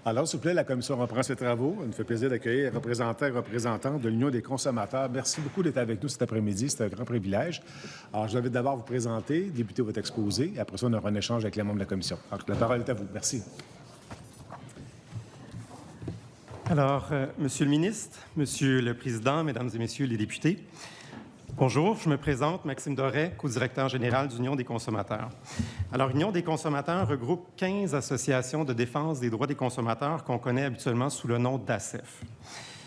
Alors, s'il vous plaît, la Commission reprend ses travaux. Il nous fait plaisir d'accueillir représentants et représentantes de l'Union des consommateurs. Merci beaucoup d'être avec nous cet après-midi. C'est un grand privilège. Alors, je vais d'abord vous présenter, débuter votre exposé, et après ça, on aura un échange avec les membres de la Commission. Alors, la parole est à vous. Merci. Alors, Monsieur le ministre, Monsieur le Président, Mesdames et Messieurs les députés, bonjour, je me présente, Maxime Doré, co-directeur général d'Union des consommateurs. Alors, Union des consommateurs regroupe 15 associations de défense des droits des consommateurs qu'on connaît habituellement sous le nom d'ACEF.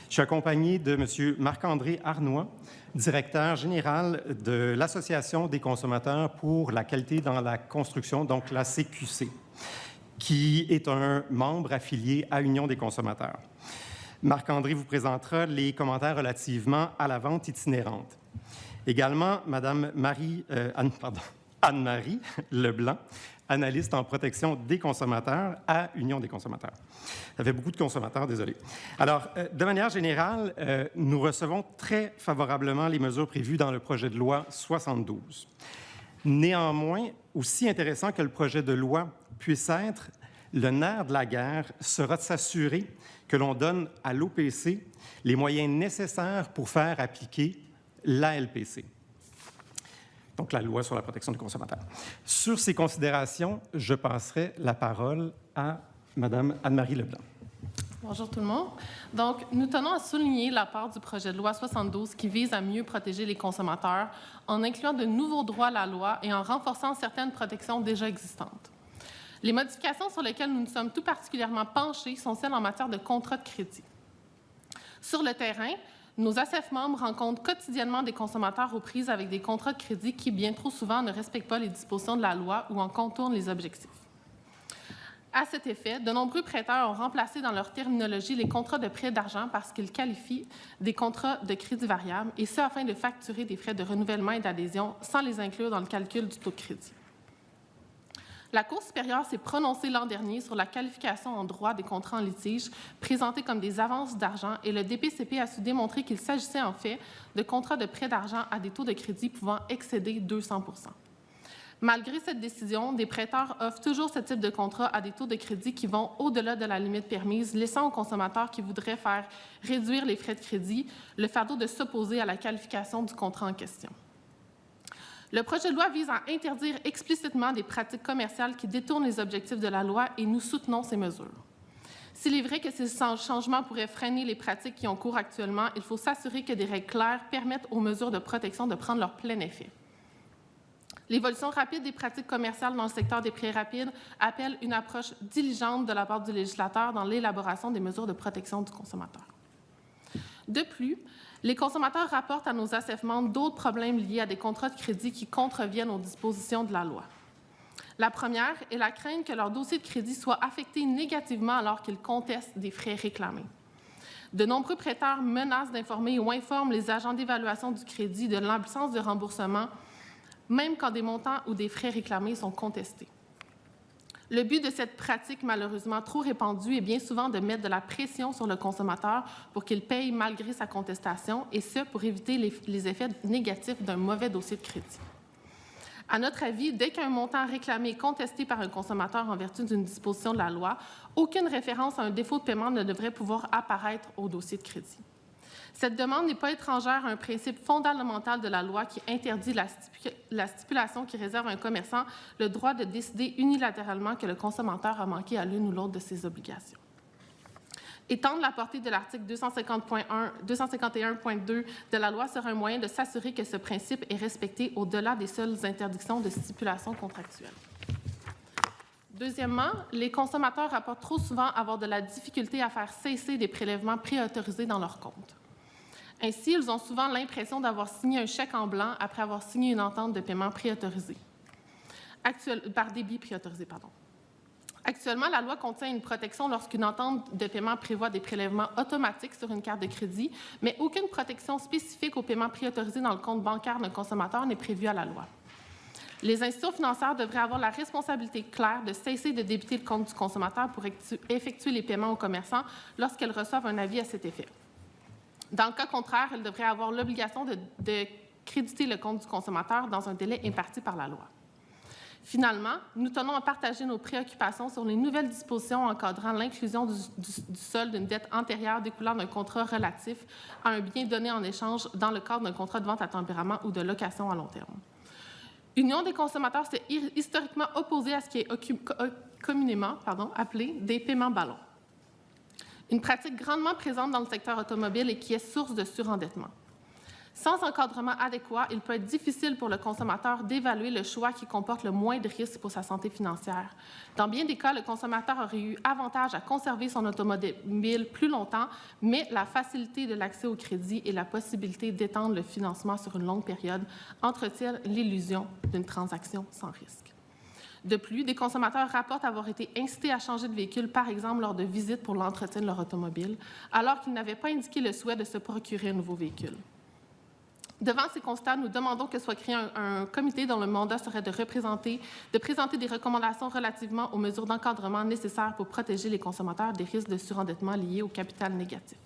Je suis accompagné de M. Marc-André Arnois, directeur général de l'Association des consommateurs pour la qualité dans la construction, donc la CQC, qui est un membre affilié à Union des consommateurs. Marc-André vous présentera les commentaires relativement à la vente itinérante. Également, Mme Anne-Marie Leblanc, analyste en protection des consommateurs à Union des consommateurs. Ça fait beaucoup de consommateurs, désolé. Alors, de manière générale, nous recevons très favorablement les mesures prévues dans le projet de loi 72. Néanmoins, aussi intéressant que le projet de loi puisse être, le nerf de la guerre sera de s'assurer que l'on donne à l'OPC les moyens nécessaires pour faire appliquer la LPC, donc la loi sur la protection des consommateurs. Sur ces considérations, je passerai la parole à Mme Anne-Marie Leblanc. Bonjour tout le monde. Donc, nous tenons à souligner la part du projet de loi 72 qui vise à mieux protéger les consommateurs en incluant de nouveaux droits à la loi et en renforçant certaines protections déjà existantes. Les modifications sur lesquelles nous nous sommes tout particulièrement penchés sont celles en matière de contrat de crédit. Sur le terrain, nos ACEF membres rencontrent quotidiennement des consommateurs aux prises avec des contrats de crédit qui, bien trop souvent, ne respectent pas les dispositions de la loi ou en contournent les objectifs. À cet effet, de nombreux prêteurs ont remplacé dans leur terminologie les contrats de prêt d'argent parce qu'ils qualifient des contrats de crédit variable, et ce afin de facturer des frais de renouvellement et d'adhésion sans les inclure dans le calcul du taux de crédit. La Cour supérieure s'est prononcée l'an dernier sur la qualification en droit des contrats en litige présentés comme des avances d'argent et le DPCP a su démontrer qu'il s'agissait en fait de contrats de prêt d'argent à des taux de crédit pouvant excéder 200 %. Malgré cette décision, des prêteurs offrent toujours ce type de contrat à des taux de crédit qui vont au-delà de la limite permise, laissant aux consommateurs qui voudraient faire réduire les frais de crédit le fardeau de s'opposer à la qualification du contrat en question. Le projet de loi vise à interdire explicitement des pratiques commerciales qui détournent les objectifs de la loi et nous soutenons ces mesures. S'il est vrai que ces changements pourraient freiner les pratiques qui ont cours actuellement, il faut s'assurer que des règles claires permettent aux mesures de protection de prendre leur plein effet. L'évolution rapide des pratiques commerciales dans le secteur des prêts rapides appelle une approche diligente de la part du législateur dans l'élaboration des mesures de protection du consommateur. De plus, les consommateurs rapportent à nos ACEF membres d'autres problèmes liés à des contrats de crédit qui contreviennent aux dispositions de la loi. La première est la crainte que leur dossier de crédit soit affecté négativement alors qu'ils contestent des frais réclamés. De nombreux prêteurs menacent d'informer ou informent les agents d'évaluation du crédit de l'absence de remboursement, même quand des montants ou des frais réclamés sont contestés. Le but de cette pratique, malheureusement trop répandue, est bien souvent de mettre de la pression sur le consommateur pour qu'il paye malgré sa contestation, et ce, pour éviter les effets négatifs d'un mauvais dossier de crédit. À notre avis, dès qu'un montant réclamé est contesté par un consommateur en vertu d'une disposition de la loi, aucune référence à un défaut de paiement ne devrait pouvoir apparaître au dossier de crédit. Cette demande n'est pas étrangère à un principe fondamental de la loi qui interdit la stipulation qui réserve à un commerçant le droit de décider unilatéralement que le consommateur a manqué à l'une ou l'autre de ses obligations. Étendre la portée de l'article 251.2 de la loi sera un moyen de s'assurer que ce principe est respecté au-delà des seules interdictions de stipulation contractuelle. Deuxièmement, les consommateurs rapportent trop souvent avoir de la difficulté à faire cesser des prélèvements préautorisés dans leur compte. Ainsi, ils ont souvent l'impression d'avoir signé un chèque en blanc après avoir signé une entente de paiement préautorisée. Par débit préautorisé, pardon. Actuellement, la loi contient une protection lorsqu'une entente de paiement prévoit des prélèvements automatiques sur une carte de crédit, mais aucune protection spécifique au paiement préautorisé dans le compte bancaire d'un consommateur n'est prévue à la loi. Les institutions financières devraient avoir la responsabilité claire de cesser de débiter le compte du consommateur pour effectuer les paiements aux commerçants lorsqu'elles reçoivent un avis à cet effet. Dans le cas contraire, elles devraient avoir l'obligation de créditer le compte du consommateur dans un délai imparti par la loi. Finalement, nous tenons à partager nos préoccupations sur les nouvelles dispositions encadrant l'inclusion du solde d'une dette antérieure découlant d'un contrat relatif à un bien donné en échange dans le cadre d'un contrat de vente à tempérament ou de location à long terme. Union des consommateurs s'est historiquement opposée à ce qui est communément appelé des paiements ballons, une pratique grandement présente dans le secteur automobile et qui est source de surendettement. Sans encadrement adéquat, il peut être difficile pour le consommateur d'évaluer le choix qui comporte le moins de risques pour sa santé financière. Dans bien des cas, le consommateur aurait eu avantage à conserver son automobile plus longtemps, mais la facilité de l'accès au crédit et la possibilité d'étendre le financement sur une longue période entretiennent l'illusion d'une transaction sans risque. De plus, des consommateurs rapportent avoir été incités à changer de véhicule, par exemple lors de visites pour l'entretien de leur automobile, alors qu'ils n'avaient pas indiqué le souhait de se procurer un nouveau véhicule. Devant ces constats, nous demandons que soit créé un comité dont le mandat serait de présenter des recommandations relativement aux mesures d'encadrement nécessaires pour protéger les consommateurs des risques de surendettement liés au capital négatif.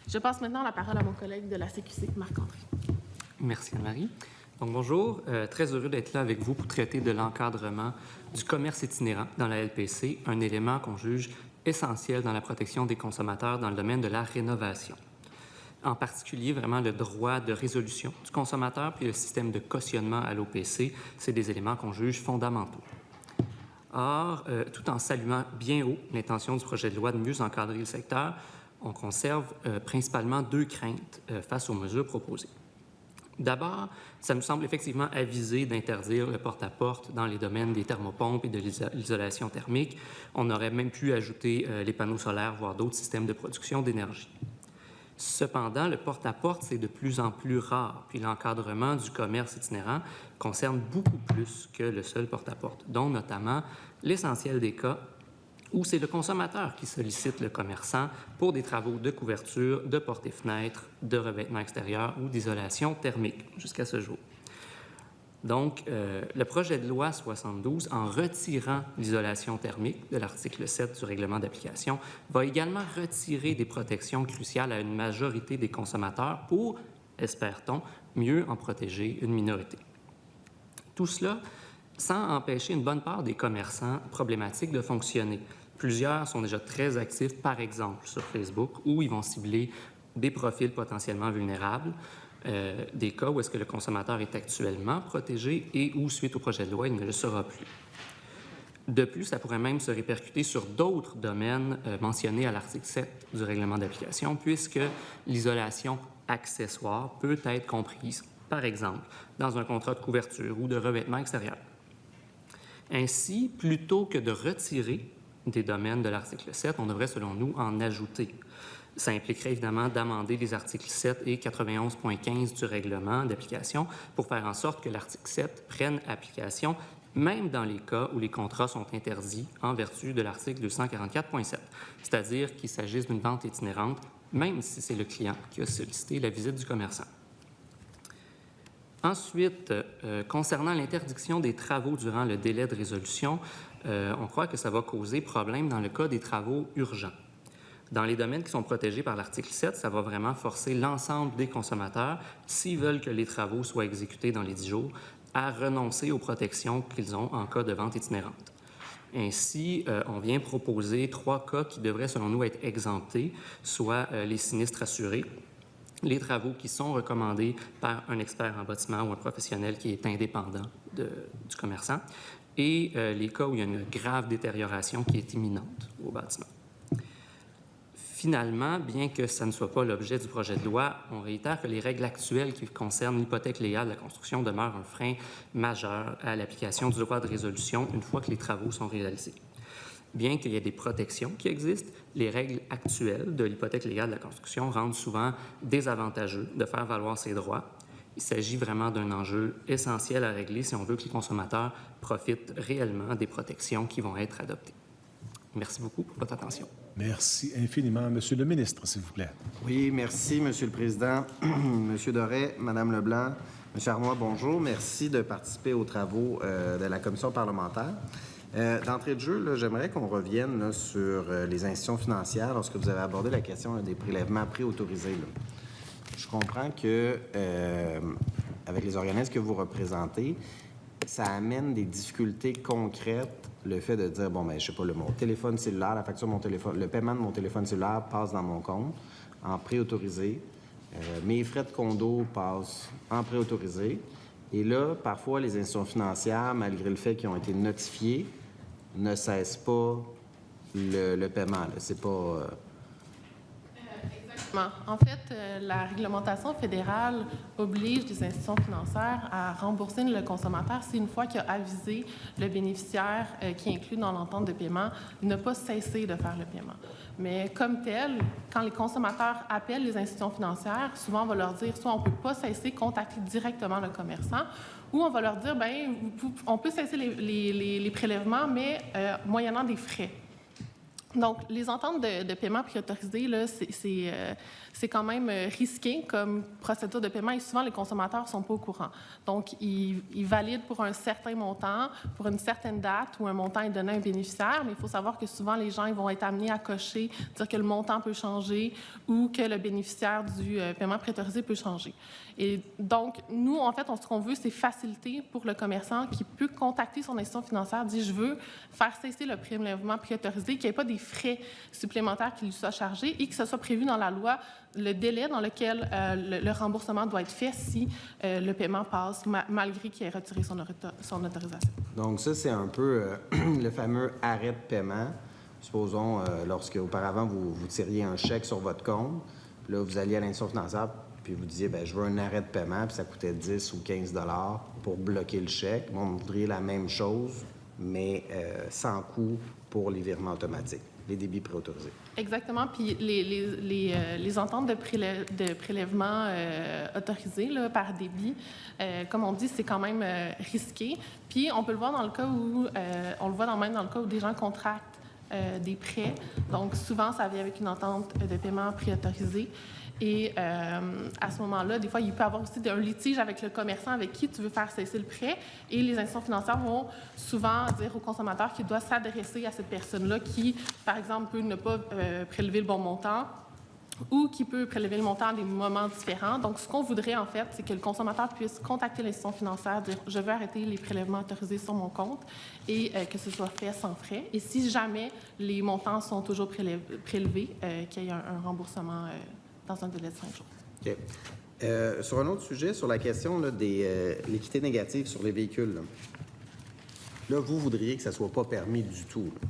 Je passe maintenant la parole à mon collègue de la CQC, Marc-André. Merci Anne-Marie. Donc bonjour, très heureux d'être là avec vous pour traiter de l'encadrement du commerce itinérant dans la LPC, un élément qu'on juge essentiel dans la protection des consommateurs dans le domaine de la rénovation. En particulier, vraiment, le droit de résolution du consommateur puis le système de cautionnement à l'OPC, c'est des éléments qu'on juge fondamentaux. Or, tout en saluant bien haut l'intention du projet de loi de mieux encadrer le secteur, on conserve principalement deux craintes face aux mesures proposées. D'abord, ça nous semble effectivement avisé d'interdire le porte-à-porte dans les domaines des thermopompes et de l'isolation thermique. On aurait même pu ajouter les panneaux solaires, voire d'autres systèmes de production d'énergie. Cependant, le porte-à-porte, c'est de plus en plus rare, puis l'encadrement du commerce itinérant concerne beaucoup plus que le seul porte-à-porte, dont notamment l'essentiel des cas où c'est le consommateur qui sollicite le commerçant pour des travaux de couverture, de portes et fenêtres, de revêtement extérieur ou d'isolation thermique jusqu'à ce jour. Donc, le projet de loi 72, en retirant l'isolation thermique de l'article 7 du règlement d'application, va également retirer des protections cruciales à une majorité des consommateurs pour, espère-t-on, mieux en protéger une minorité. Tout cela sans empêcher une bonne part des commerçants problématiques de fonctionner. Plusieurs sont déjà très actifs, par exemple, sur Facebook, où ils vont cibler des profils potentiellement vulnérables, des cas où est-ce que le consommateur est actuellement protégé et où, suite au projet de loi, il ne le sera plus. De plus, ça pourrait même se répercuter sur d'autres domaines mentionnés à l'article 7 du règlement d'application, puisque l'isolation accessoire peut être comprise, par exemple, dans un contrat de couverture ou de revêtement extérieur. Ainsi, plutôt que de retirer des domaines de l'article 7, on devrait, selon nous, en ajouter. Ça impliquerait évidemment d'amender les articles 7 et 91.15 du règlement d'application pour faire en sorte que l'article 7 prenne application même dans les cas où les contrats sont interdits en vertu de l'article 244.7, c'est-à-dire qu'il s'agisse d'une vente itinérante, même si c'est le client qui a sollicité la visite du commerçant. Ensuite, concernant l'interdiction des travaux durant le délai de résolution, on croit que ça va causer problème dans le cas des travaux urgents. Dans les domaines qui sont protégés par l'article 7, ça va vraiment forcer l'ensemble des consommateurs, s'ils veulent que les travaux soient exécutés dans les 10 jours, à renoncer aux protections qu'ils ont en cas de vente itinérante. Ainsi, on vient proposer 3 cas qui devraient, selon nous, être exemptés, soit les sinistres assurés, les travaux qui sont recommandés par un expert en bâtiment ou un professionnel qui est indépendant du commerçant, et les cas où il y a une grave détérioration qui est imminente au bâtiment. Finalement, bien que ça ne soit pas l'objet du projet de loi, on réitère que les règles actuelles qui concernent l'hypothèque légale de la construction demeurent un frein majeur à l'application du droit de résolution une fois que les travaux sont réalisés. Bien qu'il y ait des protections qui existent, les règles actuelles de l'hypothèque légale de la construction rendent souvent désavantageux de faire valoir ses droits. Il s'agit vraiment d'un enjeu essentiel à régler si on veut que les consommateurs profitent réellement des protections qui vont être adoptées. Merci beaucoup pour votre attention. Merci infiniment. Monsieur le ministre, s'il vous plaît. Oui, merci, Monsieur le Président. Monsieur Doré, Madame Leblanc, Monsieur Arnois, bonjour. Merci de participer aux travaux de la commission parlementaire. D'entrée de jeu, j'aimerais qu'on revienne là, sur les institutions financières lorsque vous avez abordé la question des prélèvements préautorisés. Je comprends que, avec les organismes que vous représentez, ça amène des difficultés concrètes, le fait de dire, bon, ben, je sais pas, mon téléphone cellulaire, la facture de mon téléphone, le paiement de mon téléphone cellulaire passe dans mon compte en préautorisé. Mes frais de condo passent en préautorisé. Et là, parfois, les institutions financières, malgré le fait qu'ils ont été notifiés, ne cessent pas le paiement. C'est pas... Exactement. En fait, la réglementation fédérale oblige les institutions financières à rembourser le consommateur si une fois qu'il a avisé le bénéficiaire qui est inclus dans l'entente de paiement, ne pas cesser de faire le paiement. Mais comme tel, quand les consommateurs appellent les institutions financières, souvent on va leur dire soit on ne peut pas cesser, contacter directement le commerçant, ou on va leur dire, bien, on peut cesser les prélèvements, mais moyennant des frais. Donc, les ententes de paiement préautorisées, là, c'est quand même risqué comme procédure de paiement et souvent, les consommateurs ne sont pas au courant. Donc, ils valident pour un certain montant, pour une certaine date où un montant est donné à un bénéficiaire, mais il faut savoir que souvent, les gens ils vont être amenés à cocher, dire que le montant peut changer ou que le bénéficiaire du paiement préautorisé peut changer. Et donc, nous, en fait, ce qu'on veut, c'est faciliter pour le commerçant qui peut contacter son institution financière, dire « je veux faire cesser le prélèvement préautorisé », qu'il n'y ait pas des frais supplémentaires qui lui soient chargés et que ce soit prévu dans la loi le délai dans lequel le remboursement doit être fait si le paiement passe, malgré qu'il ait retiré son autorisation. Donc ça, c'est un peu le fameux arrêt de paiement. Supposons, lorsque auparavant, vous tiriez un chèque sur votre compte, là, vous alliez à l'institution financière, puis vous disiez, bien, je veux un arrêt de paiement, puis ça coûtait 10 ou 15 $ pour bloquer le chèque. Bon, vous voudriez la même chose, mais sans coût pour les virements automatiques, les débits préautorisés. Exactement. Puis les ententes de prélèvement autorisées là, par débit, comme on dit, c'est quand même risqué. Puis on peut le voir dans le cas où, on le voit même dans le cas où des gens contractent des prêts. Donc souvent, ça vient avec une entente de paiement préautorisée. Et à ce moment-là, des fois, il peut y avoir aussi un litige avec le commerçant avec qui tu veux faire cesser le prêt. Et les institutions financières vont souvent dire au consommateur qu'il doit s'adresser à cette personne-là qui, par exemple, peut ne pas prélever le bon montant ou qui peut prélever le montant à des moments différents. Donc, ce qu'on voudrait, en fait, c'est que le consommateur puisse contacter l'institution financière, dire « je veux arrêter les prélèvements autorisés sur mon compte » et que ce soit fait sans frais. Et si jamais les montants sont toujours prélevés, qu'il y ait un remboursement dans un délai de 5 jours. OK. Sur un autre sujet, sur la question là, des l'équité négative sur les véhicules, là, vous voudriez que ça ne soit pas permis du tout. Là.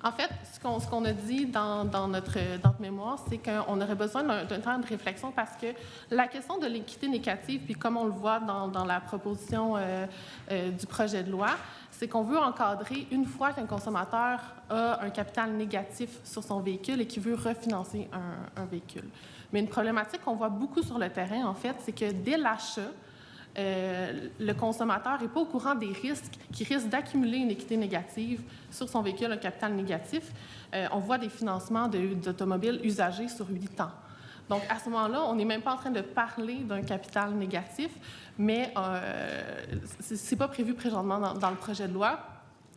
En fait, ce qu'on a dit dans notre mémoire, c'est qu'on aurait besoin d'un temps de réflexion parce que la question de l'équité négative, puis comme on le voit dans la proposition du projet de loi, c'est qu'on veut encadrer une fois qu'un consommateur a un capital négatif sur son véhicule et qu'il veut refinancer un véhicule. Mais une problématique qu'on voit beaucoup sur le terrain, en fait, c'est que dès l'achat, le consommateur n'est pas au courant des risques qui risquent d'accumuler une équité négative sur son véhicule, un capital négatif. On voit des financements d'automobiles usagés sur 8 ans. Donc, à ce moment-là, on n'est même pas en train de parler d'un capital négatif, mais ce n'est pas prévu présentement dans le projet de loi.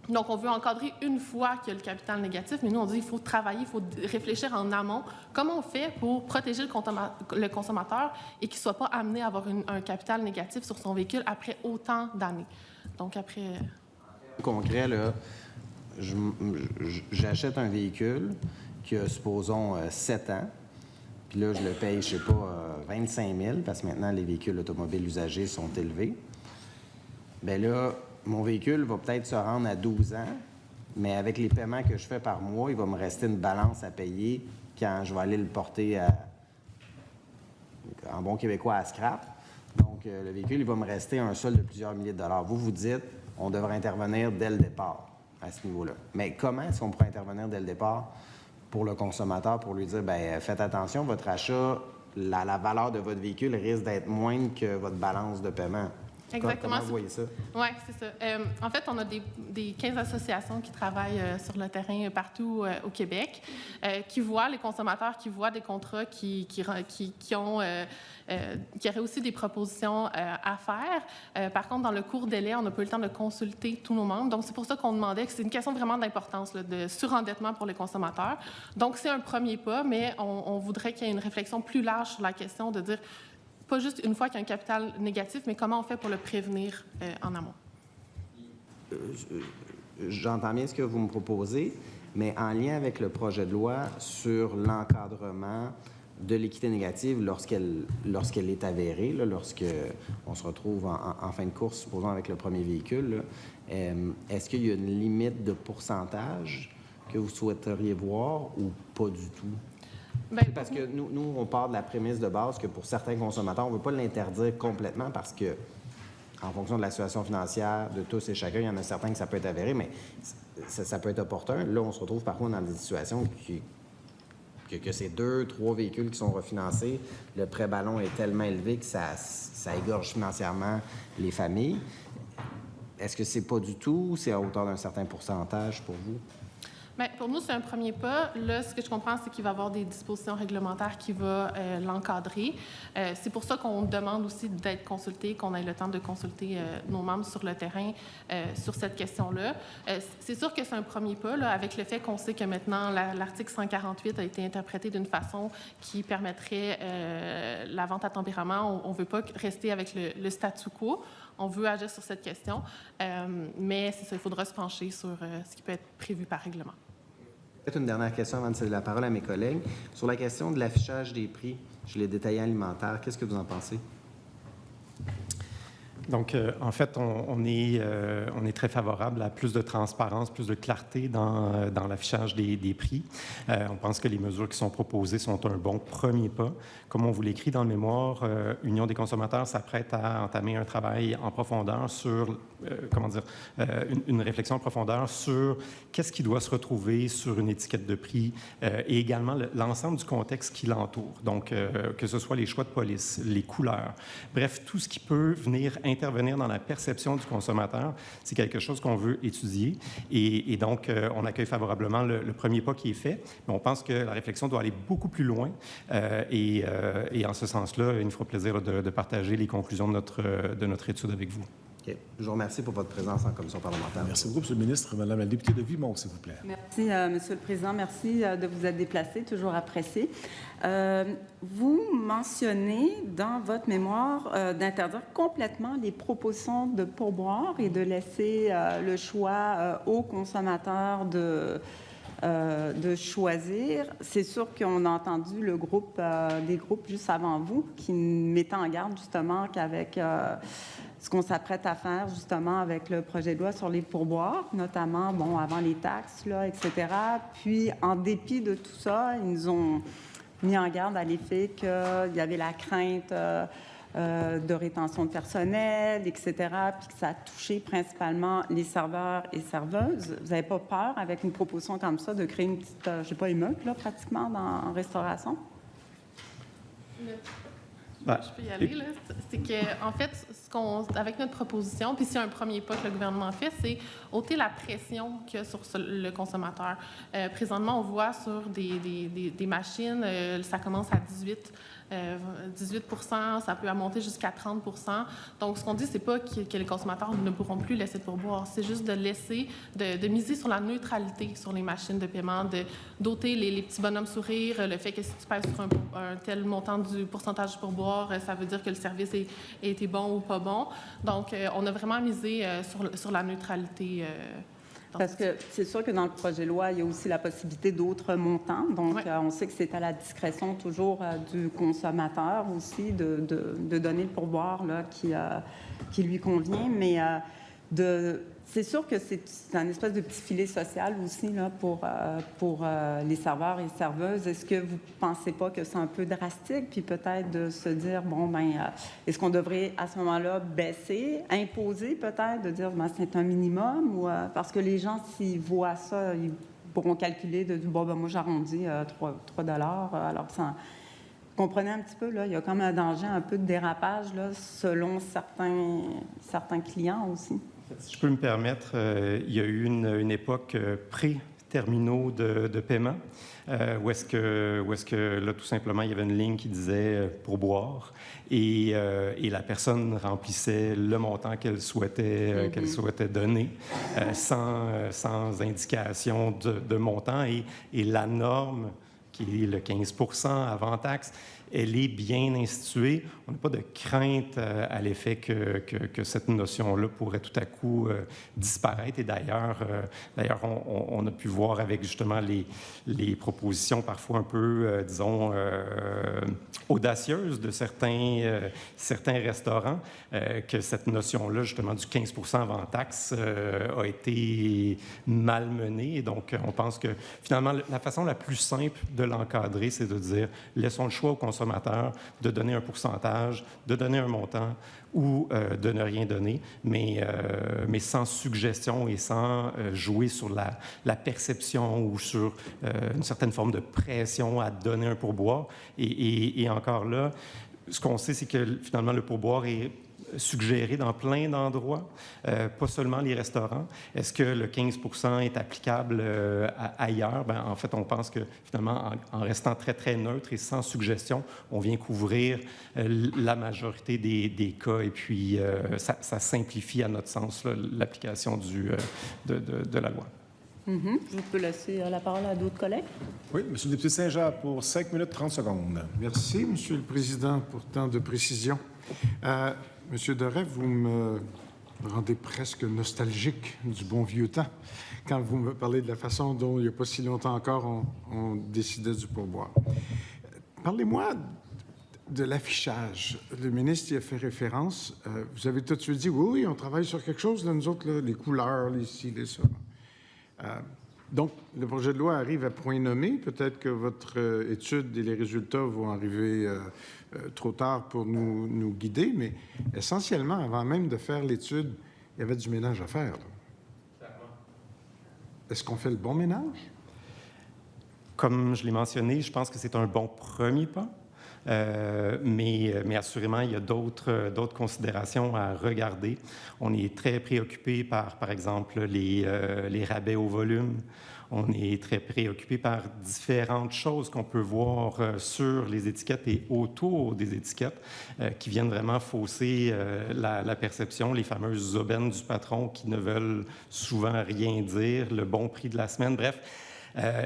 Donc, on veut encadrer une fois qu'il y a le capital négatif, mais nous, on dit qu'il faut travailler, il faut réfléchir en amont. Comment on fait pour protéger le consommateur et qu'il ne soit pas amené à avoir un capital négatif sur son véhicule après autant d'années? Donc, après... Concret, là, j'achète un véhicule qui a, supposons, 7 ans, puis là, je le paye, je ne sais pas, 25 000, parce que maintenant, les véhicules automobiles usagés sont élevés. Bien là, mon véhicule va peut-être se rendre à 12 ans, mais avec les paiements que je fais par mois, il va me rester une balance à payer quand je vais aller le porter en bon québécois à scrap. Donc, le véhicule, il va me rester un solde de plusieurs milliers de dollars. Vous dites, on devrait intervenir dès le départ à ce niveau-là. Mais comment est-ce qu'on pourrait intervenir dès le départ pour le consommateur, pour lui dire, bien, faites attention, votre achat, la valeur de votre véhicule risque d'être moindre que votre balance de paiement? Exactement. Comment vous voyez ça? Oui, c'est ça. En fait, on a des 15 associations qui travaillent sur le terrain partout au Québec, qui voient les consommateurs, qui voient des contrats qui auraient aussi des propositions à faire. Par contre, dans le court délai, on n'a pas eu le temps de consulter tous nos membres. Donc, c'est pour ça qu'on demandait que c'est une question vraiment d'importance, là, de surendettement pour les consommateurs. Donc, c'est un premier pas, mais on voudrait qu'il y ait une réflexion plus large sur la question de dire pas juste une fois qu'il y a un capital négatif, mais comment on fait pour le prévenir en amont. J'entends bien ce que vous me proposez, mais en lien avec le projet de loi sur l'encadrement de l'équité négative lorsqu'elle est avérée, lorsqu'on se retrouve en fin de course, supposons avec le premier véhicule, est-ce qu'il y a une limite de pourcentage que vous souhaiteriez voir ou pas du tout? Bien, parce que nous, on part de la prémisse de base que pour certains consommateurs, on ne veut pas l'interdire complètement parce que, en fonction de la situation financière de tous et chacun, il y en a certains que ça peut être avéré, mais ça peut être opportun. Là, on se retrouve parfois dans des situations que c'est 2, 3 véhicules qui sont refinancés. Le prêt ballon est tellement élevé que ça égorge financièrement les familles. Est-ce que c'est pas du tout ou c'est à hauteur d'un certain pourcentage pour vous? Bien, pour nous, c'est un premier pas. Là, ce que je comprends, c'est qu'il va y avoir des dispositions réglementaires qui vont l'encadrer. C'est pour ça qu'on demande aussi d'être consulté, qu'on ait le temps de consulter nos membres sur le terrain sur cette question-là. C'est sûr que c'est un premier pas, là, avec le fait qu'on sait que maintenant, l'article 148 a été interprété d'une façon qui permettrait la vente à tempérament. On ne veut pas rester avec le statu quo. On veut agir sur cette question, mais c'est ça, il faudra se pencher sur ce qui peut être prévu par règlement. Peut-être une dernière question avant de céder la parole à mes collègues. Sur la question de l'affichage des prix chez les détaillants alimentaires, qu'est-ce que vous en pensez? Donc, en fait, on est très favorable à plus de transparence, plus de clarté dans l'affichage des prix. On pense que les mesures qui sont proposées sont un bon premier pas. Comme on vous l'écrit dans le mémoire, Union des consommateurs s'apprête à entamer un travail en profondeur sur, une réflexion en profondeur sur qu'est-ce qui doit se retrouver sur une étiquette de prix et également l'ensemble du contexte qui l'entoure. Donc, que ce soit les choix de police, les couleurs, bref, tout ce qui peut venir intervenir dans la perception du consommateur, c'est quelque chose qu'on veut étudier. Et donc, on accueille favorablement le premier pas qui est fait, mais on pense que la réflexion doit aller beaucoup plus loin. Et en ce sens-là, il nous fera plaisir de partager les conclusions de notre étude avec vous. OK. Je vous remercie pour votre présence en commission parlementaire. Merci beaucoup, M. le ministre. Madame la députée de Vimont, s'il vous plaît. Merci, Monsieur le Président. Merci de vous être déplacé, toujours apprécié. Vous mentionnez dans votre mémoire d'interdire complètement les propositions de pourboire et de laisser le choix aux consommateurs de choisir. C'est sûr qu'on a entendu des groupes juste avant vous qui mettaient en garde justement qu'avec ce qu'on s'apprête à faire justement avec le projet de loi sur les pourboires, notamment, avant les taxes, là, etc. Puis, en dépit de tout ça, ils nous ont mis en garde à l'effet qu'il y avait la crainte de rétention de personnel, etc., puis que ça a touché principalement les serveurs et serveuses. Vous n'avez pas peur, avec une proposition comme ça, de créer une petite, émeute, là, pratiquement, en restauration? Je peux y aller, là. C'est qu'en fait, avec notre proposition, puis c'est un premier pas que le gouvernement fait, c'est ôter la pression qu'il y a sur le consommateur. Présentement, on voit sur des machines, ça commence à 18 %, ça peut monter jusqu'à 30 %. Donc, ce qu'on dit, c'est pas que les consommateurs ne pourront plus laisser de pourboire, c'est juste de miser sur la neutralité sur les machines de paiement, d'ôter les petits bonhommes sourires, le fait que si tu pèses sur un tel montant du pourcentage du pourboire, ça veut dire que le service a été bon ou pas bon. Donc, on a vraiment misé sur la neutralité. Parce que c'est sûr que dans le projet de loi, il y a aussi la possibilité d'autres montants. Donc, on sait que c'est à la discrétion toujours du consommateur aussi de donner le pourboire là, qui lui convient. Mais c'est sûr que c'est un espèce de petit filet social aussi là, pour les serveurs et serveuses. Est-ce que vous ne pensez pas que c'est un peu drastique? Puis peut-être de se dire, est-ce qu'on devrait à ce moment-là baisser, imposer peut-être, de dire, c'est un minimum? Ou, parce que les gens, s'ils voient ça, ils pourront calculer de dire, moi j'arrondis 3 $, alors que ça... Vous comprenez un petit peu, là, il y a comme un danger, un peu de dérapage là, selon certains clients aussi. Si je peux me permettre, il y a eu une époque pré-terminaux de paiement où est-ce que là, tout simplement, il y avait une ligne qui disait pourboire et la personne remplissait le montant qu'elle souhaitait donner sans indication de montant et la norme qui est le 15 % avant taxe, elle est bien instituée. On n'a pas de crainte à l'effet que cette notion-là pourrait tout à coup disparaître. Et d'ailleurs, on a pu voir avec justement les propositions parfois un peu, disons, audacieuses de certains restaurants, que cette notion-là, justement, du 15 % avant taxe a été malmenée. Et donc, on pense que finalement, la façon la plus simple de l'encadrer, c'est de dire, laissons le choix au consommateur de donner un pourcentage, de donner un montant ou de ne rien donner, mais sans suggestion et sans jouer sur la perception ou sur une certaine forme de pression à donner un pourboire. Et encore là, ce qu'on sait, c'est que finalement, le pourboire est suggéré dans plein d'endroits, pas seulement les restaurants. Est-ce que le 15 % est applicable ailleurs? Bien, en fait, on pense que finalement, en restant très, très neutre et sans suggestion, on vient couvrir la majorité des cas et puis ça simplifie, à notre sens, l'application de la loi. Je peux laisser la parole à d'autres collègues. Oui, M. le député Saint-Jean, pour 5 minutes 30 secondes. Merci, Monsieur le Président, pour tant de précisions. Monsieur Doré, vous me rendez presque nostalgique du bon vieux temps quand vous me parlez de la façon dont, il n'y a pas si longtemps encore, on décidait du pourboire. Parlez-moi de l'affichage. Le ministre y a fait référence. Vous avez tout de suite dit, oui, on travaille sur quelque chose, là, nous autres, là, les couleurs, les ci, les ça. Donc, le projet de loi arrive à point nommé. Peut-être que votre étude et les résultats vont arriver trop tard pour nous guider, mais essentiellement, avant même de faire l'étude, il y avait du ménage à faire. Est-ce qu'on fait le bon ménage? Comme je l'ai mentionné, je pense que c'est un bon premier pas. Mais assurément, il y a d'autres considérations à regarder. On est très préoccupé par exemple, les rabais au volume. On est très préoccupé par différentes choses qu'on peut voir sur les étiquettes et autour des étiquettes qui viennent vraiment fausser la perception, les fameuses aubaines du patron qui ne veulent souvent rien dire, le bon prix de la semaine, bref.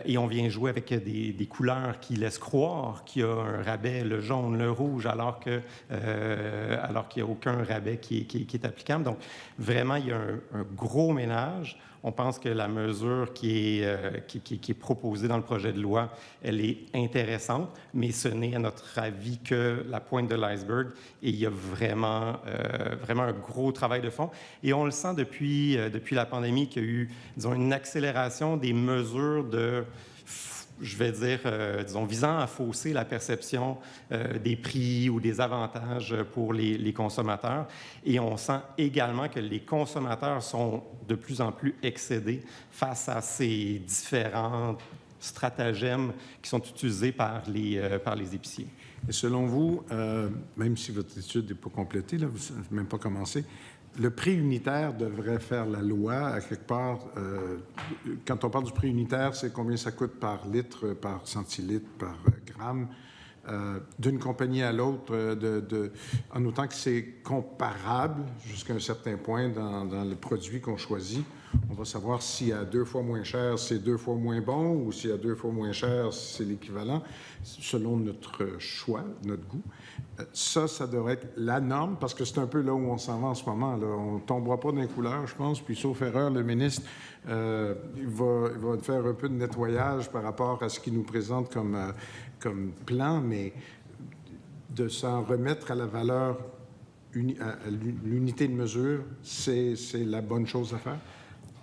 Et on vient jouer avec des couleurs qui laissent croire qu'il y a un rabais, le jaune, le rouge, alors qu'il n'y a aucun rabais qui est applicable. Donc, vraiment, il y a un gros ménage. On pense que la mesure qui est proposée dans le projet de loi, elle est intéressante, mais ce n'est, à notre avis, que la pointe de l'iceberg. Et il y a vraiment un gros travail de fond. Et on le sent depuis la pandémie qu'il y a eu, disons, une accélération des mesures je vais dire, disons, visant à fausser la perception des prix ou des avantages pour les consommateurs. Et on sent également que les consommateurs sont de plus en plus excédés face à ces différents stratagèmes qui sont utilisés par les épiciers. Et selon vous, même si votre étude n'est pas complétée, là, vous n'avez même pas commencé, le prix unitaire devrait faire la loi à quelque part. Quand on parle du prix unitaire, c'est combien ça coûte par litre, par centilitre, par gramme, d'une compagnie à l'autre, en autant que c'est comparable jusqu'à un certain point dans le produit qu'on choisit. On va savoir s'il y a 2 fois moins cher, c'est 2 fois moins bon, ou s'il y a 2 fois moins cher, c'est l'équivalent, selon notre choix, notre goût. Ça devrait être la norme, parce que c'est un peu là où on s'en va en ce moment. Là. On ne tombera pas dans les couleurs, je pense, puis sauf erreur, le ministre il va faire un peu de nettoyage par rapport à ce qu'il nous présente comme plan, mais de s'en remettre à la valeur, à l'unité de mesure, c'est la bonne chose à faire?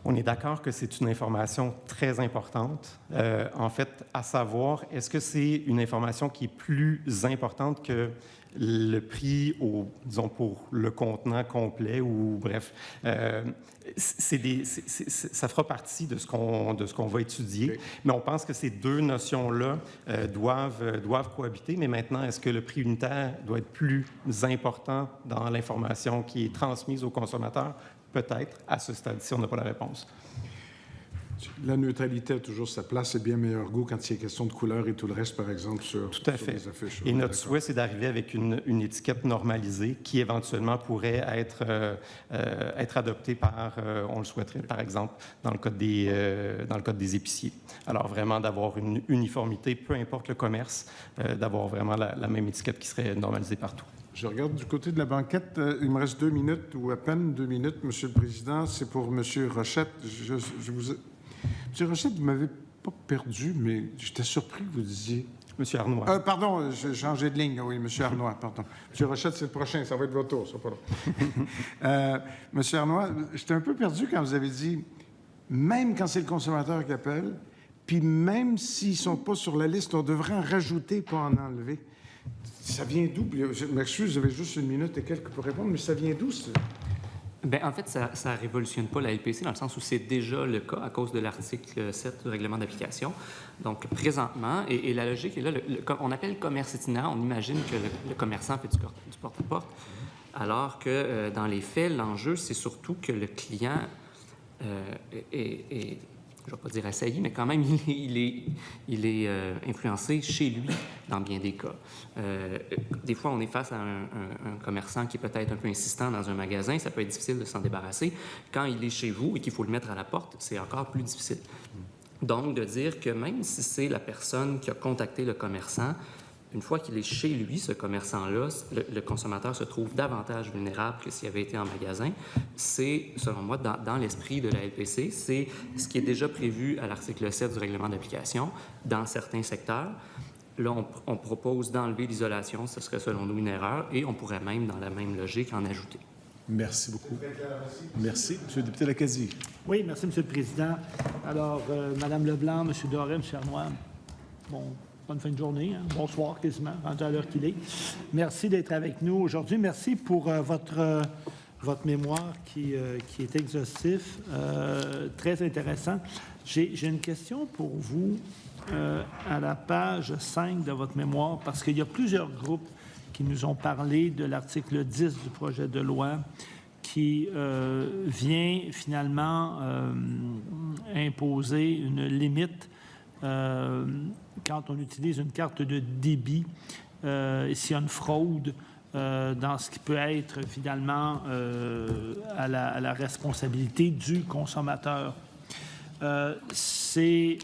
On est d'accord que c'est une information très importante. En fait, à savoir, est-ce que c'est une information qui est plus importante que le prix, disons, pour le contenant complet ou bref, ça fera partie de ce qu'on va étudier. Okay. Mais on pense que ces deux notions-là doivent cohabiter. Mais maintenant, est-ce que le prix unitaire doit être plus important dans l'information qui est transmise aux consommateurs? Peut-être. À ce stade-ci, on n'a pas la réponse. La neutralité a toujours sa place et bien meilleur goût quand il y a question de couleur et tout le reste, par exemple, sur les affiches. Et notre souhait, c'est d'arriver avec une étiquette normalisée qui, éventuellement, pourrait être adoptée par, on le souhaiterait, par exemple, dans le code des épiciers. Alors, vraiment, d'avoir une uniformité, peu importe le commerce, d'avoir vraiment la même étiquette qui serait normalisée partout. Je regarde du côté de la banquette. Il me reste 2 minutes, ou à peine 2 minutes, Monsieur le Président. C'est pour Monsieur Rochette. Monsieur Rochette, vous ne m'avez pas perdu, mais j'étais surpris que vous disiez... Monsieur Arnois. Pardon, j'ai changé de ligne. Oui, Monsieur Arnois, pardon. Monsieur Rochette, c'est le prochain. Ça va être votre tour, ça, pas long. Monsieur Arnois, j'étais un peu perdu quand vous avez dit, même quand c'est le consommateur qui appelle, puis même s'ils ne sont pas sur la liste, on devrait en rajouter, pas en enlever. Ça vient d'où? Je m'excuse, j'avais juste 1 minute et quelques pour répondre, mais ça vient d'où, ça? Bien, en fait, ça ne révolutionne pas la LPC dans le sens où c'est déjà le cas à cause de l'article 7 du règlement d'application. Donc, présentement, et la logique est là, on appelle commerce itinérant, on imagine que le commerçant fait du porte-à-porte, alors que dans les faits, l'enjeu, c'est surtout que le client est je ne vais pas dire assailli, mais quand même, il est influencé chez lui dans bien des cas. Des fois, on est face à un commerçant qui est peut-être un peu insistant dans un magasin. Ça peut être difficile de s'en débarrasser. Quand il est chez vous et qu'il faut le mettre à la porte, c'est encore plus difficile. Donc, de dire que même si c'est la personne qui a contacté le commerçant, une fois qu'il est chez lui, ce commerçant-là, le consommateur se trouve davantage vulnérable que s'il avait été en magasin. C'est, selon moi, dans l'esprit de la LPC, c'est ce qui est déjà prévu à l'article 7 du règlement d'application dans certains secteurs. Là, on propose d'enlever l'isolation, ce serait selon nous une erreur, et on pourrait même, dans la même logique, en ajouter. Merci beaucoup. Merci. Monsieur le député Lacazzi. Oui, merci, Monsieur le Président. Alors, Mme Leblanc, M. Doré, M. Arnois, bonne fin de journée, hein? Bonsoir quasiment, rendu à l'heure qu'il est. Merci d'être avec nous aujourd'hui. Merci pour votre mémoire qui est exhaustif, très intéressant. J'ai une question pour vous à la page 5 de votre mémoire, parce qu'il y a plusieurs groupes qui nous ont parlé de l'article 10 du projet de loi qui vient finalement imposer une limite quand on utilise une carte de débit, s'il y a une fraude dans ce qui peut être finalement à la responsabilité du consommateur. C'est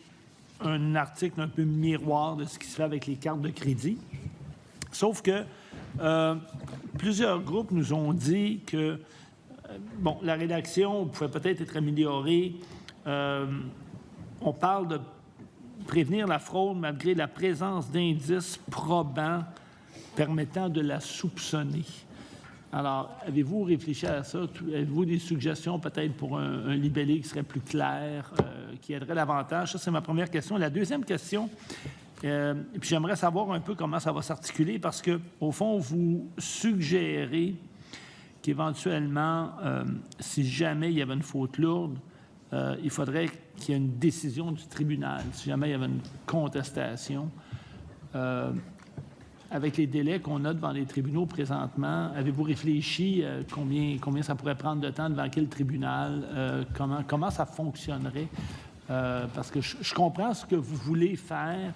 un article un peu miroir de ce qui se fait avec les cartes de crédit, sauf que plusieurs groupes nous ont dit que la rédaction pouvait peut-être être améliorée. On parle de prévenir la fraude malgré la présence d'indices probants permettant de la soupçonner. Alors, avez-vous réfléchi à ça? Avez-vous des suggestions peut-être pour un libellé qui serait plus clair, qui aiderait davantage? Ça, c'est ma première question. La deuxième question, puis j'aimerais savoir un peu comment ça va s'articuler parce que, au fond, vous suggérez qu'éventuellement, si jamais il y avait une faute lourde, il faudrait qu'il y ait une décision du tribunal. Si jamais il y avait une contestation, avec les délais qu'on a devant les tribunaux présentement, avez-vous réfléchi combien ça pourrait prendre de temps devant quel tribunal, comment ça fonctionnerait? Parce que je comprends ce que vous voulez faire,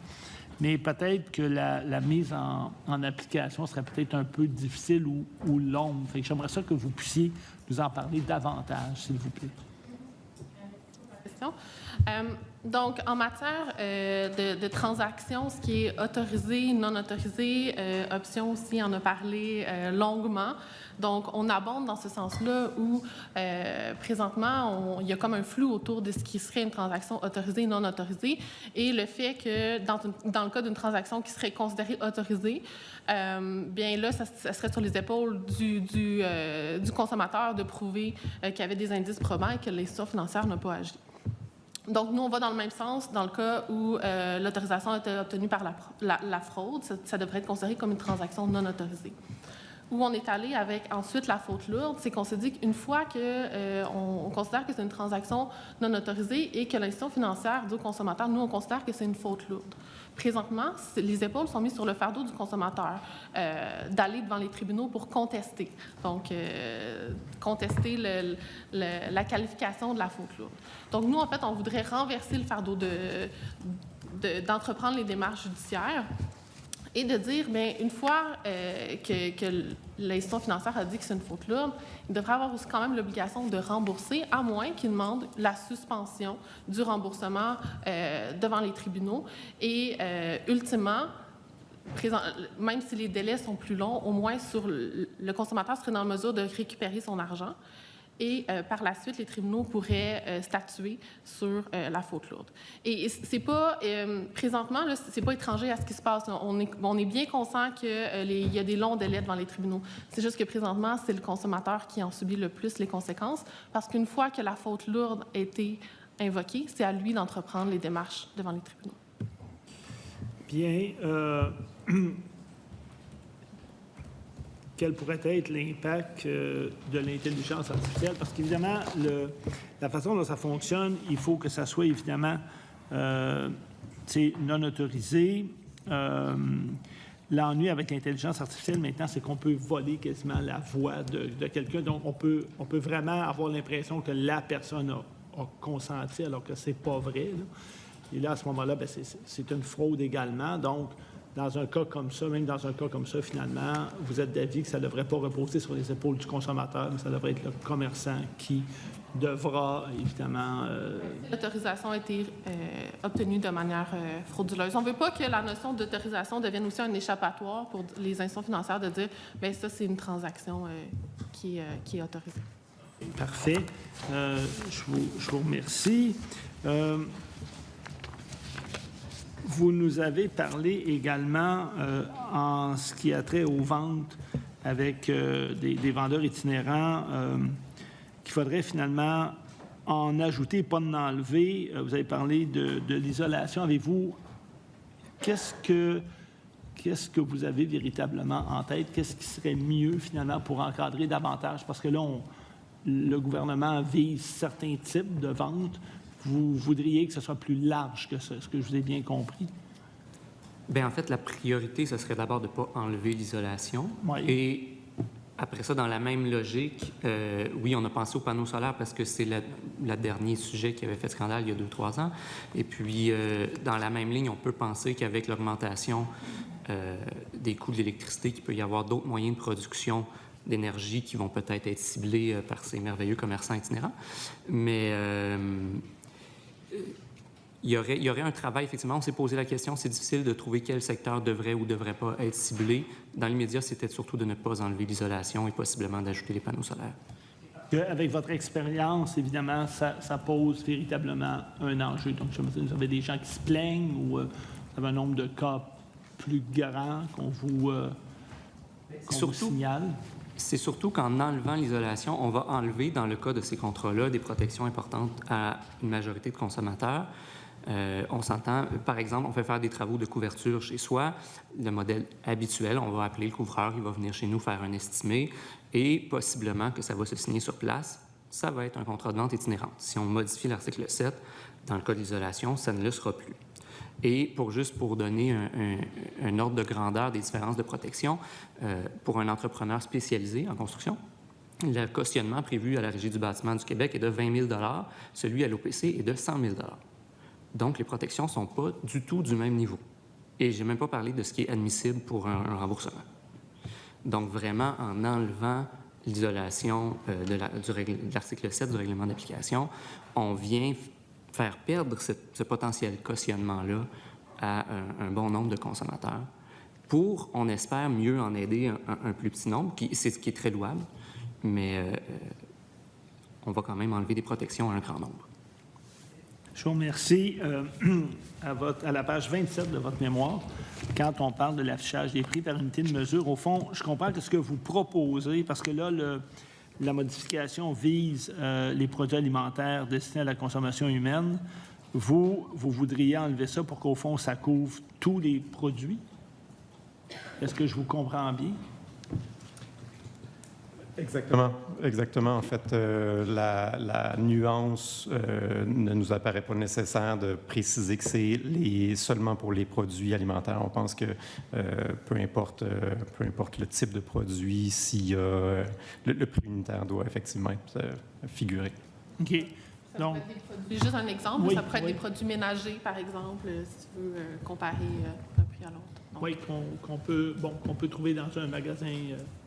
mais peut-être que la mise en application serait peut-être un peu difficile ou longue. Fait que j'aimerais ça que vous puissiez nous en parler davantage, s'il vous plaît. Donc, en matière de transactions, ce qui est autorisé, non autorisé, option aussi en a parlé longuement. Donc, on abonde dans ce sens-là où, présentement, il y a comme un flou autour de ce qui serait une transaction autorisée, non autorisée, et le fait que, dans le cas d'une transaction qui serait considérée autorisée, bien là, ça serait sur les épaules du consommateur de prouver qu'il y avait des indices probants et que l'institution financière n'a pas agi. Donc, nous, on va dans le même sens. Dans le cas où l'autorisation a été obtenue par la fraude, ça devrait être considéré comme une transaction non autorisée. où on est allé avec ensuite la faute lourde, c'est qu'on s'est dit qu'une fois qu'on considère que c'est une transaction non autorisée et que l'institution financière dit au consommateur, nous, on considère que c'est une faute lourde. Présentement, les épaules sont mises sur le fardeau du consommateur d'aller devant les tribunaux pour contester. Donc, contester la qualification de la faute lourde. Donc, nous, en fait, on voudrait renverser le fardeau d'entreprendre les démarches judiciaires et de dire, bien, une fois que l'institution financière a dit que c'est une faute lourde, il devrait avoir aussi quand même l'obligation de rembourser, à moins qu'il demande la suspension du remboursement devant les tribunaux. Et ultimement, même si les délais sont plus longs, au moins le consommateur serait en mesure de récupérer son argent. Et par la suite, les tribunaux pourraient statuer sur la faute lourde. Et c'est pas, présentement, c'est pas étranger à ce qui se passe. On est bien conscient qu'il y a des longs délais devant les tribunaux. C'est juste que présentement, c'est le consommateur qui en subit le plus les conséquences, parce qu'une fois que la faute lourde a été invoquée, c'est à lui d'entreprendre les démarches devant les tribunaux. Bien. Quel pourrait être l'impact de l'intelligence artificielle? Parce qu'évidemment, la façon dont ça fonctionne, il faut que ça soit évidemment non autorisé. L'ennui avec l'intelligence artificielle maintenant, c'est qu'on peut voler quasiment la voix de quelqu'un. Donc, on peut vraiment avoir l'impression que la personne a consenti alors que c'est pas vrai, là. Et là, à ce moment-là, bien, c'est une fraude également. Donc, dans un cas comme ça, même dans un cas comme ça, finalement, vous êtes d'avis que ça ne devrait pas reposer sur les épaules du consommateur, mais ça devrait être le commerçant qui devra, évidemment... L'autorisation a été obtenue de manière frauduleuse. On ne veut pas que la notion d'autorisation devienne aussi un échappatoire pour les institutions financières de dire bien ça, c'est une transaction qui est autorisée. Parfait. Je vous remercie. Vous nous avez parlé également en ce qui a trait aux ventes avec des vendeurs itinérants qu'il faudrait finalement en ajouter, pas en enlever. Vous avez parlé de l'isolation. Avez-vous... Qu'est-ce que vous avez véritablement en tête? Qu'est-ce qui serait mieux finalement pour encadrer davantage? Parce que là, le gouvernement vise certains types de ventes. Vous voudriez que ce soit plus large que ça, est-ce que je vous ai bien compris? Bien, en fait, la priorité, ce serait d'abord de ne pas enlever l'isolation. Oui. Et après ça, dans la même logique, oui, on a pensé aux panneaux solaires parce que c'est le dernier sujet qui avait fait scandale il y a 2-3 ans. Et puis, dans la même ligne, on peut penser qu'avec l'augmentation des coûts de l'électricité, qu'il peut y avoir d'autres moyens de production d'énergie qui vont peut-être être ciblés par ces merveilleux commerçants itinérants. Mais... il y aurait un travail, effectivement, on s'est posé la question, c'est difficile de trouver quel secteur devrait ou ne devrait pas être ciblé. Dans l'immédiat, c'était surtout de ne pas enlever l'isolation et possiblement d'ajouter les panneaux solaires. Avec votre expérience, évidemment, ça pose véritablement un enjeu. Donc, je me dis, vous avez des gens qui se plaignent ou vous avez un nombre de cas plus grand qu'on vous signale? C'est surtout qu'en enlevant l'isolation, on va enlever, dans le cas de ces contrats-là, des protections importantes à une majorité de consommateurs. On s'entend, par exemple, on fait faire des travaux de couverture chez soi. Le modèle habituel, on va appeler le couvreur, il va venir chez nous faire un estimé et possiblement que ça va se signer sur place. Ça va être un contrat de vente itinérante. Si on modifie l'article 7, dans le cas de l'isolation, ça ne le sera plus. Et pour donner un ordre de grandeur des différences de protection, pour un entrepreneur spécialisé en construction, le cautionnement prévu à la Régie du bâtiment du Québec est de 20 000 $, celui à l'OPC est de 100 000 $. Donc, les protections ne sont pas du tout du même niveau. Et je n'ai même pas parlé de ce qui est admissible pour un remboursement. Donc, vraiment, en enlevant l'isolation de l'article 7 du règlement d'application, on vient faire perdre ce potentiel cautionnement-là à un bon nombre de consommateurs pour, on espère, mieux en aider un plus petit nombre, c'est ce qui est très louable, mais on va quand même enlever des protections à un grand nombre. Je vous remercie. À la page 27 de votre mémoire, quand on parle de l'affichage des prix par unité de mesure, au fond, je comprends que ce que vous proposez, parce que là, la modification vise les produits alimentaires destinés à la consommation humaine. Vous voudriez enlever ça pour qu'au fond, ça couvre tous les produits? Est-ce que je vous comprends bien? Exactement. En fait, la nuance ne nous apparaît pas nécessaire de préciser que c'est seulement pour les produits alimentaires. On pense que peu importe le type de produit, s'il y a le prix unitaire doit effectivement être figuré. OK. Ça Donc, pourrait être des produits, juste un exemple, Oui, ça pourrait être oui. des produits ménagers, par exemple, si tu veux comparer d'un prix à l'autre. Donc, oui, qu'on peut trouver dans un magasin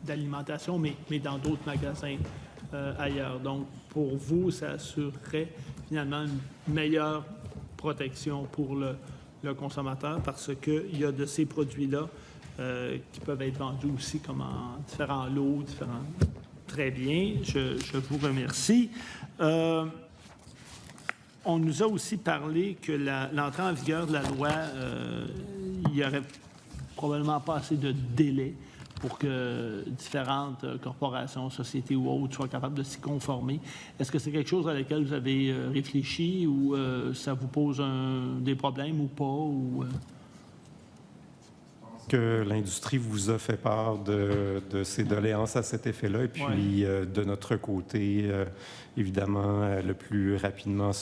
d'alimentation, mais dans d'autres magasins ailleurs. Donc, pour vous, ça assurerait finalement une meilleure protection pour le consommateur parce qu'il y a de ces produits-là qui peuvent être vendus aussi comme en différents lots, différents. Très bien, je vous remercie. On nous a aussi parlé que l'entrée en vigueur de la loi, il n'y aurait probablement pas assez de délai pour que différentes corporations, sociétés ou autres soient capables de s'y conformer. Est-ce que c'est quelque chose à laquelle vous avez réfléchi ou ça vous pose des problèmes ou pas? Ou, que l'industrie vous a fait part de ses doléances à cet effet-là. Et puis, de notre côté, évidemment, le plus rapidement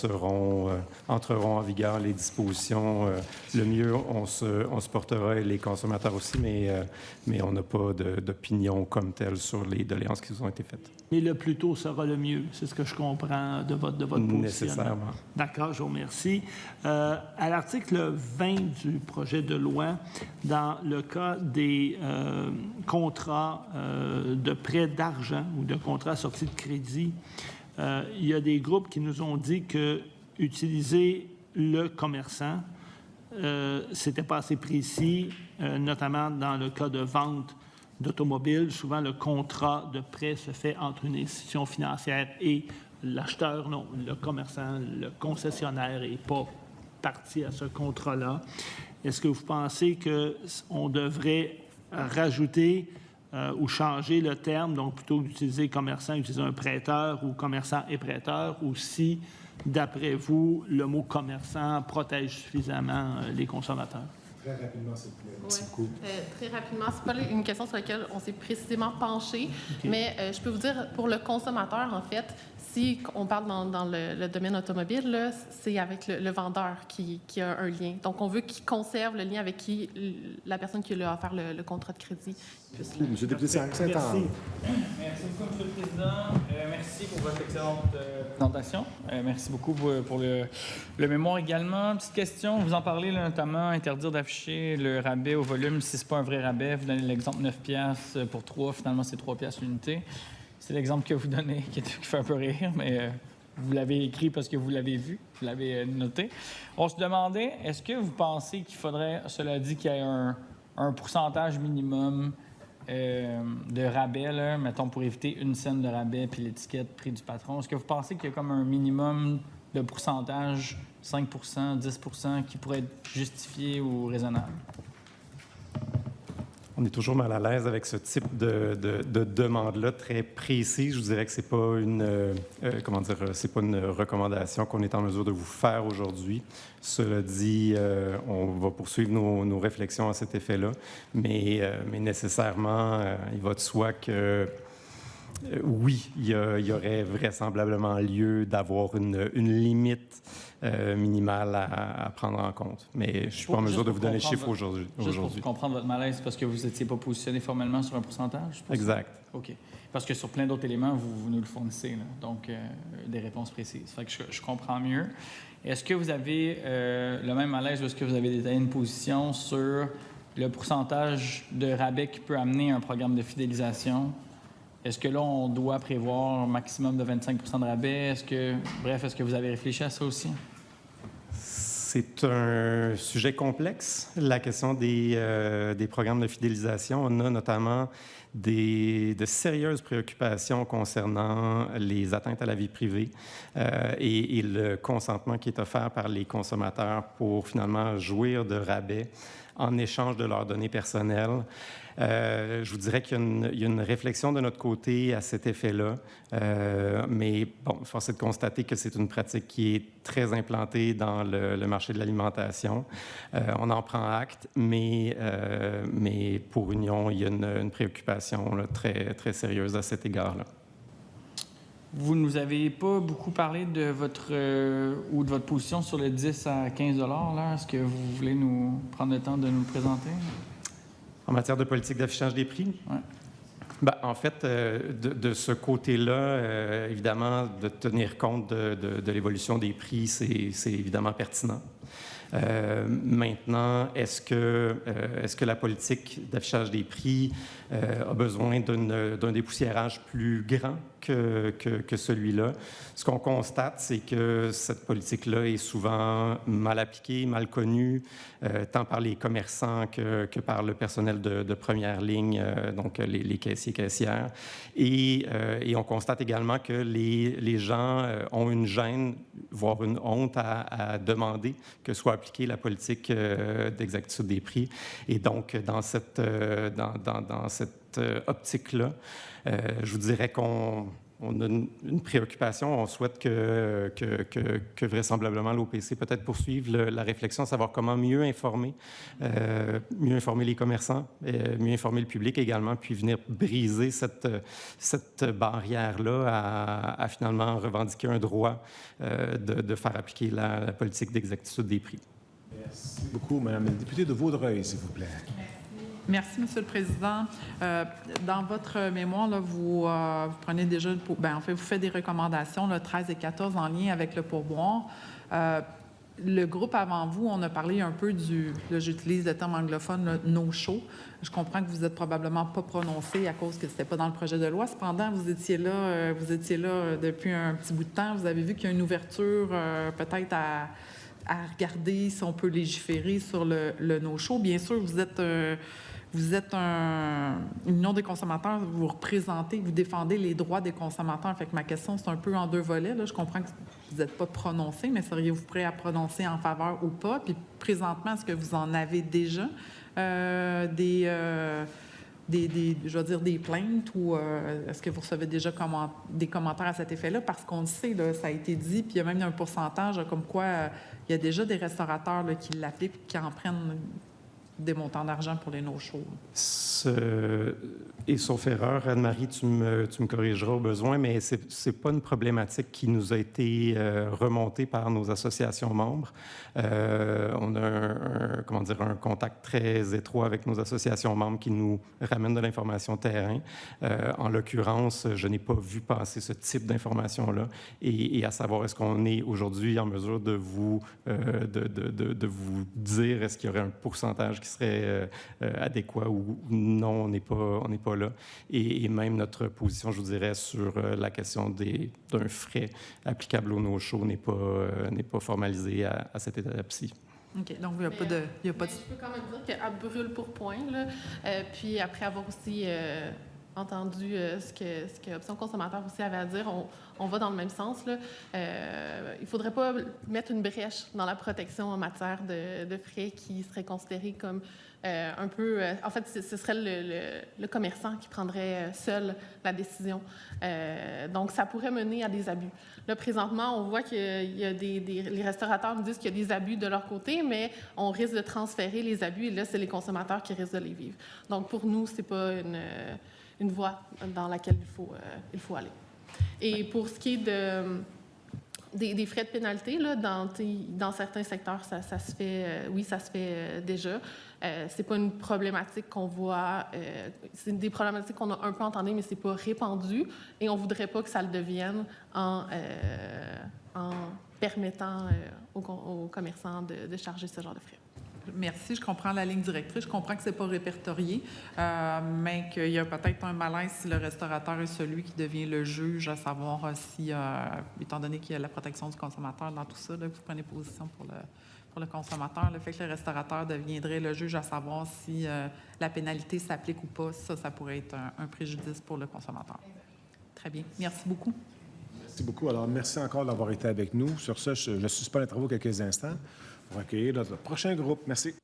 entreront en vigueur les dispositions. Le mieux, on se portera, et les consommateurs aussi, mais on n'a pas d'opinion comme telle sur les doléances qui vous ont été faites. Mais le plus tôt sera le mieux, c'est ce que je comprends de votre position. Nécessairement. D'accord, je vous remercie. À l'article 20 du projet de loi, dans le cas des contrats de prêt d'argent ou de contrats sortis de crédit, il y a des groupes qui nous ont dit que utiliser le commerçant, c'était pas assez précis, notamment dans le cas de vente d'automobiles. Souvent, le contrat de prêt se fait entre une institution financière et l'acheteur, non, le commerçant, le concessionnaire n'est pas partie à ce contrat-là. Est-ce que vous pensez qu'on devrait rajouter ou changer le terme, donc plutôt que d'utiliser commerçant, utiliser un prêteur ou commerçant et prêteur, ou si, d'après vous, le mot commerçant protège suffisamment les consommateurs? Très rapidement, s'il vous plaît. Merci Ouais. beaucoup. Très rapidement, c'est pas une question sur laquelle on s'est précisément penché, mais je peux vous dire, pour le consommateur, en fait, si on parle dans le domaine automobile, là, c'est avec le vendeur qui a un lien. Donc, on veut qu'il conserve le lien avec la personne qui lui a offert le contrat de crédit. Monsieur le député Saint-Anne. Merci. Merci beaucoup, M. le Président. Merci pour votre excellente présentation. Merci beaucoup pour le mémoire également. Petite question, vous en parlez là, notamment, interdire d'afficher le rabais au volume si ce n'est pas un vrai rabais. Vous donnez l'exemple 9 piastres pour 3, finalement c'est 3 piastres l'unité. C'est l'exemple que vous donnez qui fait un peu rire, mais vous l'avez écrit parce que vous l'avez vu, vous l'avez noté. On se demandait, est-ce que vous pensez qu'il faudrait, cela dit, qu'il y ait un pourcentage minimum de rabais, là, mettons, pour éviter 1 cent de rabais puis l'étiquette prix du patron? Est-ce que vous pensez qu'il y a comme un minimum de pourcentage, 5 10 qui pourrait être justifié ou raisonnable? On est toujours mal à l'aise avec ce type de demande-là très précise. Je vous dirais que c'est pas c'est pas une recommandation qu'on est en mesure de vous faire aujourd'hui. Cela dit, on va poursuivre nos réflexions à cet effet-là, mais nécessairement, il va de soi que oui, il y aurait vraisemblablement lieu d'avoir une limite minimale à prendre en compte. Mais je ne suis pas en mesure de vous donner le chiffre aujourd'hui. Juste pour comprendre votre malaise, parce que vous n'étiez pas positionné formellement sur un pourcentage? Exact. OK. Parce que sur plein d'autres éléments, vous nous le fournissez, là. Donc des réponses précises. Fait que je comprends mieux. Est-ce que vous avez le même malaise ou est-ce que vous avez détaillé une position sur le pourcentage de rabais qui peut amener un programme de fidélisation? Est-ce que là, on doit prévoir un maximum de 25 de rabais? Est-ce que vous avez réfléchi à ça aussi? C'est un sujet complexe, la question des programmes de fidélisation. On a notamment de sérieuses préoccupations concernant les atteintes à la vie privée et le consentement qui est offert par les consommateurs pour finalement jouir de rabais en échange de leurs données personnelles. Je vous dirais qu'il y a une réflexion de notre côté à cet effet-là, mais bon, force est de constater que c'est une pratique qui est très implantée dans le marché de l'alimentation. On en prend acte, mais pour Union, il y a une préoccupation préoccupations là, très, très sérieuses à cet égard-là. Vous ne nous avez pas beaucoup parlé de votre position sur le 10 à 15 $. Est-ce que vous voulez nous prendre le temps de nous le présenter? En matière de politique d'affichage des prix? Ouais. Ben, en fait, de ce côté-là, évidemment, de tenir compte de l'évolution des prix, c'est évidemment pertinent. Maintenant, est-ce que la politique d'affichage des prix a besoin d'un dépoussiérage plus grand que celui-là? Ce qu'on constate, c'est que cette politique-là est souvent mal appliquée, mal connue, tant par les commerçants que par le personnel de première ligne, donc les caissiers, caissières. Et on constate également que les gens ont une gêne, voire une honte à demander que soit appliquée la politique d'exactitude des prix. Et donc, dans cette optique-là, je vous dirais qu'on a une préoccupation. On souhaite que vraisemblablement l'OPC peut-être poursuive la réflexion, savoir comment mieux informer les commerçants, mieux informer le public également, puis venir briser cette barrière-là à finalement revendiquer un droit de faire appliquer la politique d'exactitude des prix. Merci beaucoup, Madame la députée de Vaudreuil, s'il vous plaît. Merci, Monsieur le Président. Dans votre mémoire, là, vous prenez déjà, vous faites des recommandations, le 13 et 14, en lien avec le pourboire. Le groupe avant vous, on a parlé un peu j'utilise le terme anglophone, le no-show. Je comprends que vous n'êtes probablement pas prononcé à cause que ce n'était pas dans le projet de loi. Cependant, vous étiez là depuis un petit bout de temps. Vous avez vu qu'il y a une ouverture peut-être à regarder si on peut légiférer sur le no-show. Bien sûr, vous êtes une union des consommateurs, vous représentez, vous défendez les droits des consommateurs. Fait que ma question, c'est un peu en deux volets. Là. Je comprends que vous n'êtes pas prononcé, mais seriez-vous prêt à prononcer en faveur ou pas? Puis présentement, est-ce que vous en avez déjà des plaintes ou est-ce que vous recevez déjà des commentaires à cet effet-là? Parce qu'on le sait, là, ça a été dit, puis il y a même un pourcentage comme quoi il y a déjà des restaurateurs là, qui l'appliquent, qui en prennent des montants d'argent pour les no-shows. Et sauf erreur, Anne-Marie, tu me corrigeras au besoin, mais c'est pas une problématique qui nous a été remontée par nos associations membres. On a un contact très étroit avec nos associations membres qui nous ramènent de l'information terrain. En l'occurrence, je n'ai pas vu passer ce type d'information-là et à savoir est-ce qu'on est aujourd'hui en mesure de vous dire est-ce qu'il y aurait un pourcentage qui serait adéquat ou non, on n'est pas là. Et même notre position, je vous dirais, sur la question d'un frais applicable au no-show n'est pas formalisée à cette étape-ci. OK. Donc, il n'y a pas de... Je peux quand même dire qu'elle brûle pour point, là. Puis après avoir aussi entendu ce que Option consommateur aussi avait à dire, on va dans le même sens, là. Il ne faudrait pas mettre une brèche dans la protection en matière de frais qui seraient considérés comme un peu... en fait, ce serait le commerçant qui prendrait seul la décision. Donc, ça pourrait mener à des abus. Là, présentement, on voit qu'il y a les restaurateurs nous disent qu'il y a des abus de leur côté, mais on risque de transférer les abus, et là, c'est les consommateurs qui risquent de les vivre. Donc, pour nous, ce n'est pas une voie dans laquelle il faut aller. Et pour ce qui est des frais de pénalité, là, dans certains secteurs, ça se fait, oui, ça se fait déjà. C'est pas une problématique qu'on voit, c'est des problématiques qu'on a un peu entendues, mais c'est pas répandu, et on voudrait pas que ça le devienne en permettant aux commerçants de charger ce genre de frais. Merci, je comprends la ligne directrice. Je comprends que ce n'est pas répertorié, mais qu'il y a peut-être un malaise si le restaurateur est celui qui devient le juge, à savoir si, étant donné qu'il y a la protection du consommateur dans tout ça, là, vous prenez position pour le consommateur, le fait que le restaurateur deviendrait le juge à savoir si la pénalité s'applique ou pas, ça pourrait être un préjudice pour le consommateur. Très bien. Merci beaucoup. Merci beaucoup. Alors, merci encore d'avoir été avec nous. Sur ce, je suspends les travaux quelques instants pour accueillir notre prochain groupe. Merci.